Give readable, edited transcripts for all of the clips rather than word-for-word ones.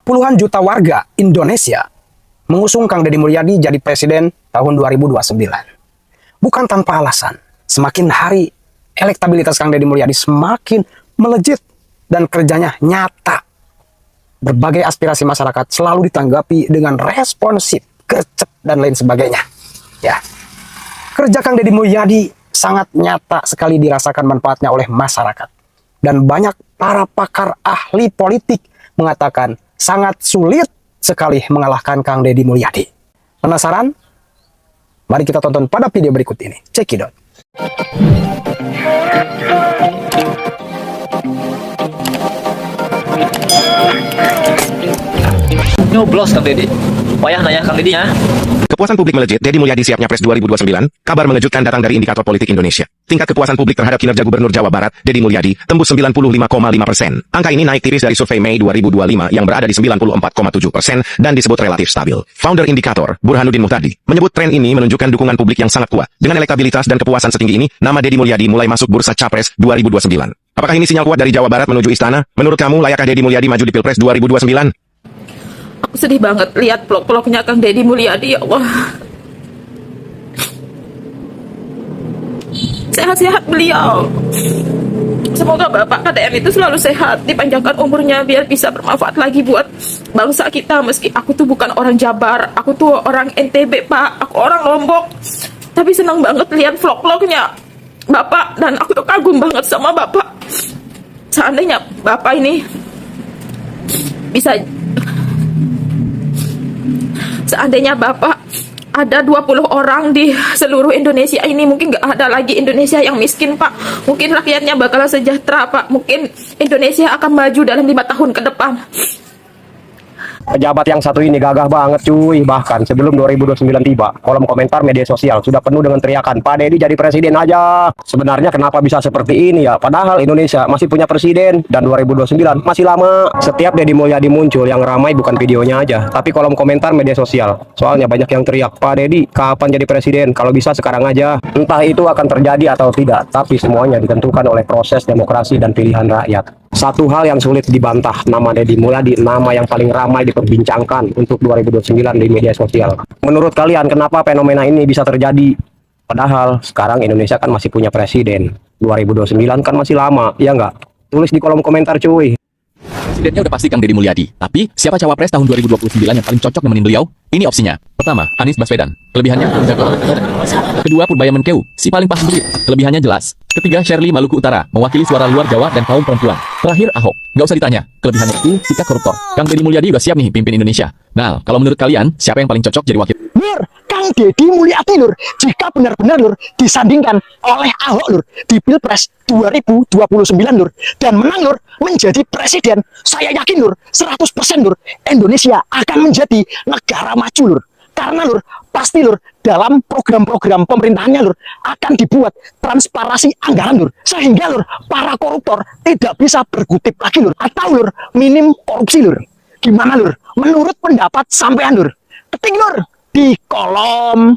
Puluhan juta warga Indonesia mengusung Kang Deddy Mulyadi jadi presiden tahun 2029. Bukan tanpa alasan, semakin hari elektabilitas Kang Deddy Mulyadi semakin melejit dan kerjanya nyata. Berbagai aspirasi masyarakat selalu ditanggapi dengan responsif, gercep, dan lain sebagainya. Ya, kerja Kang Deddy Mulyadi sangat nyata sekali dirasakan manfaatnya oleh masyarakat. Dan banyak para pakar ahli politik mengatakan sangat sulit sekali mengalahkan Kang Deddy Mulyadi. Penasaran? Mari kita tonton pada video berikut ini. Cekidot. Nyoblos Kang Deddy. Payah nanya Kang Deddy ya. Kepuasan publik melejit, Deddy Mulyadi siap Nyapres 2029, kabar mengejutkan datang dari indikator politik Indonesia. Tingkat kepuasan publik terhadap kinerja Gubernur Jawa Barat, Deddy Mulyadi, tembus 95,5%. Angka ini naik tiris dari survei Mei 2025 yang berada di 94,7% dan disebut relatif stabil. Founder indikator, Burhanuddin Muhtadi, menyebut tren ini menunjukkan dukungan publik yang sangat kuat. Dengan elektabilitas dan kepuasan setinggi ini, nama Deddy Mulyadi mulai masuk bursa Capres 2029. Apakah ini sinyal kuat dari Jawa Barat menuju istana? Menurut kamu, layakkah Deddy Mulyadi maju di Pilpres 2029? Aku sedih banget lihat vlog-vlognya Kang Deddy Mulyadi, ya Allah. Sehat-sehat beliau. Semoga Bapak KDM itu selalu sehat, dipanjangkan umurnya biar bisa bermanfaat lagi buat bangsa kita. Meski aku tuh bukan orang Jabar, aku tuh orang NTB Pak, aku orang Lombok. Tapi senang banget lihat vlog-vlognya Bapak, dan aku tuh kagum banget sama Bapak. Seandainya Bapak ini bisa, seandainya Bapak ada 20 orang di seluruh Indonesia ini, mungkin nggak ada lagi Indonesia yang miskin Pak. Mungkin rakyatnya bakal sejahtera Pak. Mungkin Indonesia akan maju dalam 5 tahun ke depan. Pejabat yang satu ini gagah banget cuy. Bahkan sebelum 2029 tiba, kolom komentar media sosial sudah penuh dengan teriakan, Pak Deddy jadi presiden aja. Sebenarnya kenapa bisa seperti ini ya? Padahal Indonesia masih punya presiden dan 2029 masih lama. Setiap Deddy Mulyadi muncul, yang ramai bukan videonya aja, tapi kolom komentar media sosial. Soalnya banyak yang teriak, Pak Deddy kapan jadi presiden? Kalau bisa sekarang aja. Entah itu akan terjadi atau tidak, tapi semuanya ditentukan oleh proses demokrasi dan pilihan rakyat. Satu hal yang sulit dibantah, nama Deddy Mulyadi nama yang paling ramai diperbincangkan untuk 2029 di media sosial. Menurut kalian kenapa fenomena ini bisa terjadi? Padahal sekarang Indonesia kan masih punya presiden. 2029 kan masih lama, ya nggak? Tulis di kolom komentar cuy. Presidennya udah pasti Kang Deddy Mulyadi. Tapi siapa cawapres tahun 2029 yang paling cocok nemenin beliau? Ini opsinya. Pertama, Anies Baswedan. Kelebihannya jago. Kedua, Purbaia Menkeu, si paling paham duit. Kelebihannya jelas. Ketiga, Shirley Maluku Utara, mewakili suara luar Jawa dan kaum perempuan. Terakhir, Ahok. Nggak usah ditanya. Kelebihannya itu sikap koruptor. Kang Deddy Mulyadi udah siap nih pimpin Indonesia. Nah, kalau menurut kalian, siapa yang paling cocok jadi wakil? Lur, Kang Deddy Mulyadi lur, jika benar-benar lur disandingkan oleh Ahok lur di Pilpres 2029 lur dan menang lur menjadi presiden, saya yakin lur 100% lur Indonesia akan menjadi negara maju lur. Karena lur pasti lur dalam program-program pemerintahannya lur akan dibuat transparansi anggaran lur, sehingga lur para koruptor tidak bisa berkutip lagi lur, atau lur minim korupsi lur. Gimana lur? Menurut pendapat sampean lur? Ketik lur di kolom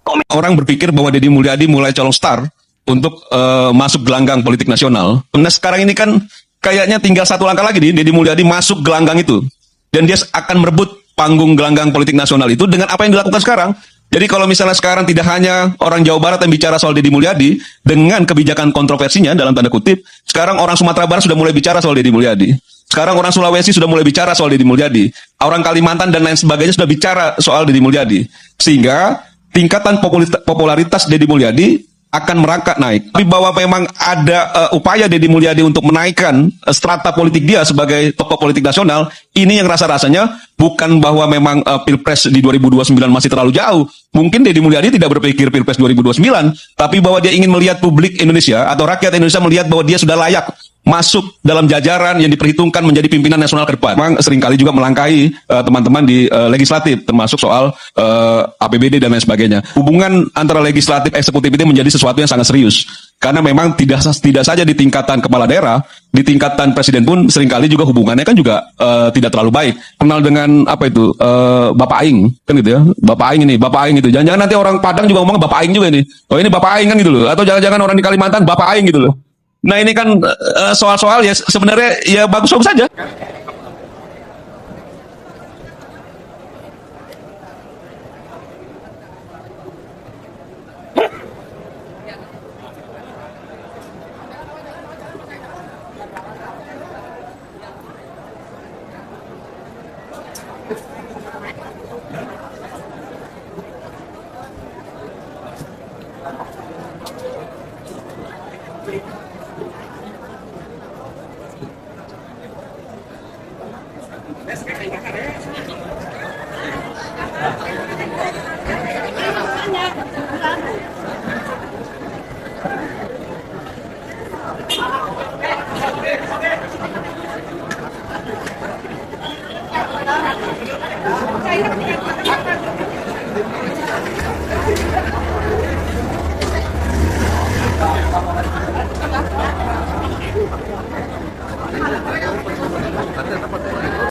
komen. Orang berpikir bahwa Deddy Mulyadi mulai colong star untuk masuk gelanggang politik nasional. Nah sekarang ini kan kayaknya tinggal satu langkah lagi nih, Deddy Mulyadi masuk gelanggang itu. Dan dia akan merebut panggung gelanggang politik nasional itu dengan apa yang dilakukan sekarang. Jadi kalau misalnya sekarang tidak hanya orang Jawa Barat yang bicara soal Deddy Mulyadi dengan kebijakan kontroversinya dalam tanda kutip, sekarang orang Sumatera Barat sudah mulai bicara soal Deddy Mulyadi. Sekarang orang Sulawesi sudah mulai bicara soal Deddy Mulyadi. Orang Kalimantan dan lain sebagainya sudah bicara soal Deddy Mulyadi. Sehingga tingkatan popularitas Deddy Mulyadi akan merangkak naik. Tapi bahwa memang ada upaya Deddy Mulyadi untuk menaikkan strata politik dia sebagai tokoh politik nasional, ini yang rasa-rasanya bukan bahwa memang Pilpres di 2029 masih terlalu jauh. Mungkin Deddy Mulyadi tidak berpikir Pilpres 2029, tapi bahwa dia ingin melihat publik Indonesia atau rakyat Indonesia melihat bahwa dia sudah layak masuk dalam jajaran yang diperhitungkan menjadi pimpinan nasional ke depan. Memang seringkali juga melangkahi teman-teman di legislatif, termasuk soal APBD dan lain sebagainya. Hubungan antara legislatif eksekutif ini menjadi sesuatu yang sangat serius. Karena memang tidak saja di tingkatan kepala daerah, di tingkatan presiden pun seringkali juga hubungannya kan juga tidak terlalu baik. Kenal dengan apa itu Bapak Aing kan gitu ya, Bapak Aing ini, Bapak Aing itu. Jangan-jangan nanti orang Padang juga ngomong Bapak Aing juga ini. Oh ini Bapak Aing kan gitu loh. Atau jangan-jangan orang di Kalimantan Bapak Aing gitu loh. Nah ini kan soal-soal ya sebenarnya ya bagus-bagus saja.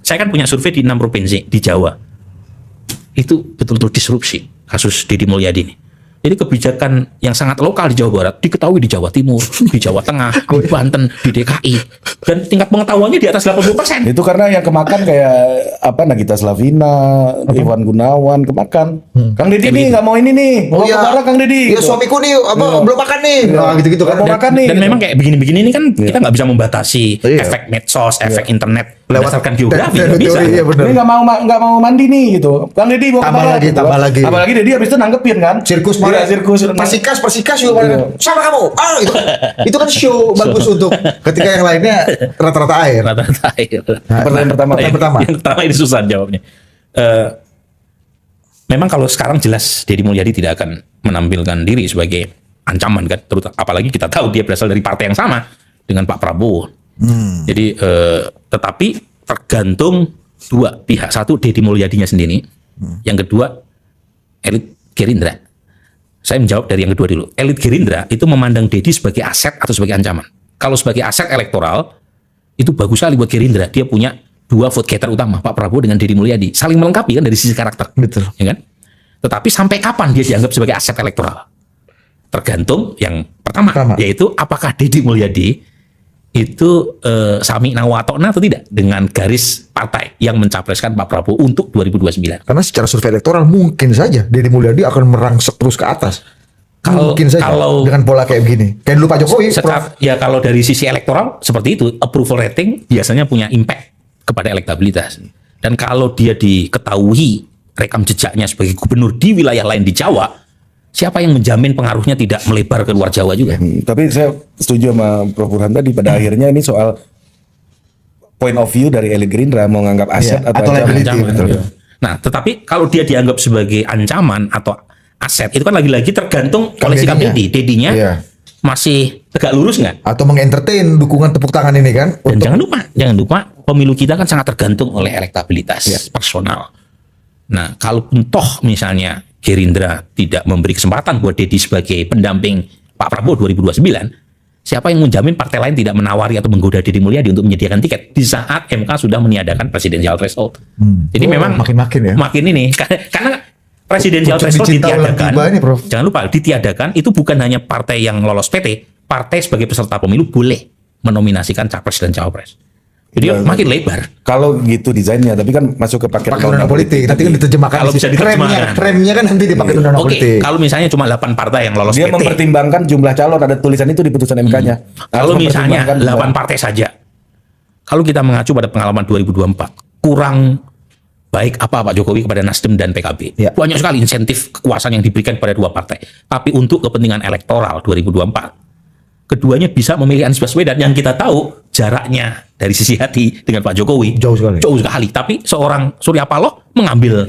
Saya kan punya survei di 6 provinsi di Jawa. Itu betul-betul disrupsi kasus Deddy Mulyadi ini. Jadi kebijakan yang sangat lokal di Jawa Barat diketahui di Jawa Timur, di Jawa Tengah, di Banten, di DKI. Dan tingkat pengetahuannya di atas 80%. Itu karena yang kemakan kayak apa Nagita Slavina, Iwan Gunawan kemakan. Kang Deddy nih nggak mau ini nih, mau barang Kang Deddy. Ya suamiku nih belum makan nih. Nah, gitu-gitu kan. Mau makan nih. Dan memang kayak begini-begini ini kan kita nggak bisa membatasi efek medsos, efek internet berdasarkan geografi, nggak bisa. Iya, bener. Ini nggak mau mandi nih gitu. Kang Deddy mau Tambah kemana? lagi, gitu. tambah lagi. Apalagi Deddy habis itu nanggepin kan. Sirkus Iya, mana? sirkus. Persikas juga mana? Sama kamu. Itu kan show bagus untuk ketika yang lainnya rata-rata air. Rata-rata air. Pertanyaan pertama. Yang pertama ini susah jawabnya. Memang kalau sekarang jelas Deddy Mulyadi tidak akan menampilkan diri sebagai ancaman kan, terutama apalagi kita tahu dia berasal dari partai yang sama dengan Pak Prabowo. Jadi tetapi tergantung dua pihak. Satu Deddy Mulyadinya sendiri, yang kedua elit Gerindra. Saya menjawab dari yang kedua dulu. Elit Gerindra itu memandang Deddy sebagai aset atau sebagai ancaman. Kalau sebagai aset elektoral itu bagus sekali buat Gerindra. Dia punya dua vote getter utama, Pak Prabowo dengan Deddy Mulyadi, saling melengkapi kan dari sisi karakter. Betul. Ya kan? Tetapi sampai kapan dia dianggap sebagai aset elektoral? Tergantung yang pertama. Yaitu apakah Deddy Mulyadi itu sami nawatokna atau tidak dengan garis partai yang mencapreskan Pak Prabowo untuk 2029. Karena secara survei elektoral mungkin saja Deddy Mulyadi akan merangsek terus ke atas. Mungkin saja dengan pola kayak begini. Kayak dulu Pak Jokowi. Ya kalau dari sisi elektoral seperti itu, approval rating biasanya punya impact kepada elektabilitas. Dan kalau dia diketahui rekam jejaknya sebagai gubernur di wilayah lain di Jawa, siapa yang menjamin pengaruhnya tidak melebar ke luar Jawa juga? Tapi saya setuju sama Prof. Burhan tadi, pada akhirnya ini soal point of view dari elit Gerindra mau nganggap aset atau ancaman. Nah, tetapi kalau dia dianggap sebagai ancaman atau aset, itu kan lagi-lagi tergantung oleh sikap Deddy. Deddy-nya masih tegak lurus nggak? Atau mengentertain dukungan tepuk tangan ini kan? Dan jangan lupa pemilu kita kan sangat tergantung oleh elektabilitas personal. Nah, kalau toh misalnya Gerindra tidak memberi kesempatan buat Deddy sebagai pendamping Pak Prabowo 2029, siapa yang menjamin partai lain tidak menawari atau menggoda Deddy Mulyadi untuk menyediakan tiket di saat MK sudah meniadakan presidensial threshold? Jadi memang makin ini karena presidensial threshold ditiadakan. Jangan lupa ditiadakan itu bukan hanya partai yang lolos PT, partai sebagai peserta pemilu boleh menominasikan capres dan cawapres. Jadi makin lebar. Kalau gitu desainnya, tapi kan masuk ke paket undang-undang politik. Nanti kan diterjemahkan. Kalau bisa diterjemahkan. Remnya kan nanti dipakai undang-undang politik. Kalau misalnya cuma 8 partai yang lolos dia PT. mempertimbangkan jumlah calon, ada tulisan itu di putusan MK-nya. Kalau misalnya 8 partai saja. Kalau kita mengacu pada pengalaman 2024, kurang baik apa Pak Jokowi kepada Nasdem dan PKB. Banyak sekali insentif kekuasaan yang diberikan kepada dua partai. Tapi untuk kepentingan elektoral 2024, keduanya bisa memilih Anies Baswedan yang kita tahu jaraknya dari sisi hati dengan Pak Jokowi jauh sekali. Tapi seorang Surya Paloh mengambil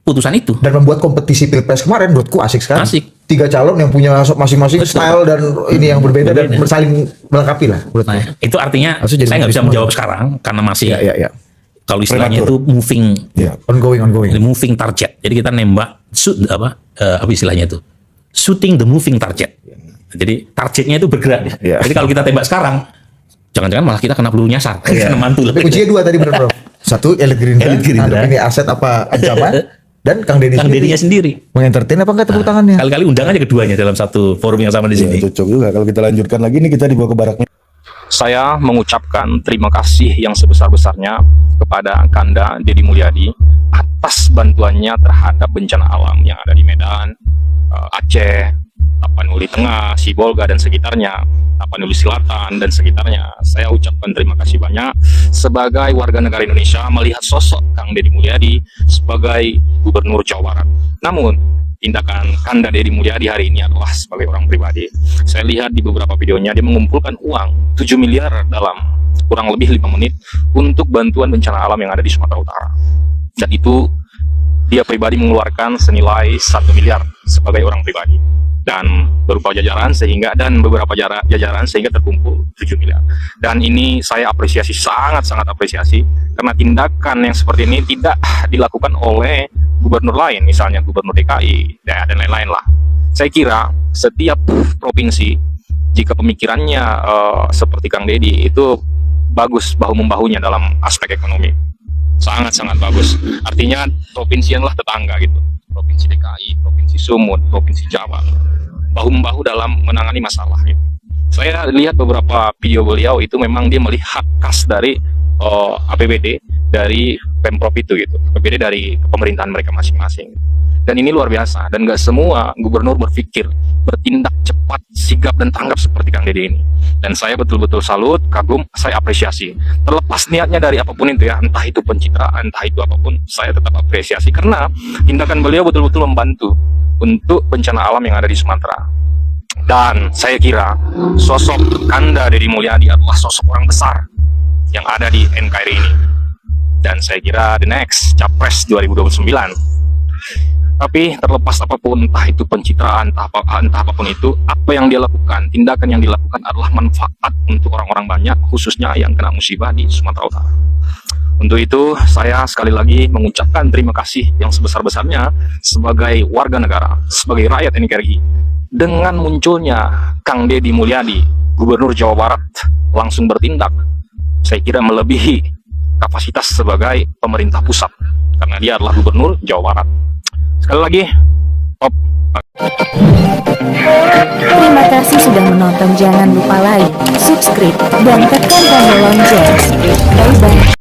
putusan itu dan membuat kompetisi pilpres kemarin menurutku asik sekali. Asik. 3 calon yang punya masing-masing style dan ini yang berbeda dan saling melengkapi lah. Nah, itu artinya saya nggak bisa menjawab sekarang karena masih kalau istilahnya itu moving target. Jadi kita nembak apa istilahnya itu shooting the moving target. Jadi targetnya itu bergerak. Jadi kalau kita tembak sekarang, jangan-jangan malah kita kena peluru nyasar, kena mantul. Tapi kuncinya 2 tadi benar, Bro. Satu elit Gerindra. Ini aset apa ancaman? Dan Kang Deddy-nya sendiri. Mengentertain apa enggak tepuk tangannya? Kali-kali undang aja keduanya dalam satu forum yang sama di sini. Cocok juga kalau kita lanjutkan lagi nih, kita dibawa ke baraknya. Saya mengucapkan terima kasih yang sebesar-besarnya kepada Kanda Deddy Mulyadi atas bantuannya terhadap bencana alam yang ada di Medan, Aceh, Tapanuli Tengah, Sibolga dan sekitarnya, Tapanuli Selatan dan sekitarnya. Saya ucapkan terima kasih banyak sebagai warga negara Indonesia melihat sosok Kang Deddy Mulyadi sebagai Gubernur Jawa Barat. Namun, tindakan Kanda Deddy Mulyadi hari ini adalah sebagai orang pribadi. Saya lihat di beberapa videonya dia mengumpulkan uang 7 miliar dalam kurang lebih 5 menit untuk bantuan bencana alam yang ada di Sumatera Utara. Dan itu dia pribadi mengeluarkan senilai 1 miliar sebagai orang pribadi dan berupa jajaran beberapa jajaran sehingga terkumpul 7 miliar. Dan ini saya apresiasi, sangat-sangat apresiasi, karena tindakan yang seperti ini tidak dilakukan oleh gubernur lain, misalnya gubernur DKI dan lain-lain lah. Saya kira setiap provinsi jika pemikirannya seperti Kang Deddy itu bagus bahu-membahunya dalam aspek ekonomi. Sangat-sangat bagus. Artinya provinsi adalah tetangga gitu. Provinsi DKI, Provinsi Sumut, Provinsi Jawa. Bahu-membahu dalam menangani masalah gitu. Saya lihat beberapa video beliau itu memang dia melihat kas dari APBD dari Pemprov itu gitu. APBD dari pemerintahan mereka masing-masing. Dan ini luar biasa, dan gak semua gubernur berpikir, bertindak cepat, sigap, dan tanggap seperti Kang Deddy ini. Dan saya betul-betul salut, kagum, saya apresiasi. Terlepas niatnya dari apapun itu ya, entah itu pencitraan, entah itu apapun, saya tetap apresiasi. Karena tindakan beliau betul-betul membantu untuk bencana alam yang ada di Sumatera. Dan saya kira sosok Kanda Deddy Mulyadi adalah sosok orang besar yang ada di NKRI ini. Dan saya kira the next Capres 2029. Tapi terlepas apapun, entah itu pencitraan, entah apapun itu, apa yang dia lakukan, tindakan yang dilakukan adalah manfaat untuk orang-orang banyak, khususnya yang kena musibah di Sumatera Utara. Untuk itu, saya sekali lagi mengucapkan terima kasih yang sebesar-besarnya sebagai warga negara, sebagai rakyat NKRI. Dengan munculnya Kang Deddy Mulyadi, Gubernur Jawa Barat, langsung bertindak, saya kira melebihi kapasitas sebagai pemerintah pusat, karena dia adalah Gubernur Jawa Barat. Sekali lagi, top. Terima kasih sudah menonton. Jangan lupa like, subscribe, dan tekan tombol lonceng. Bye-bye.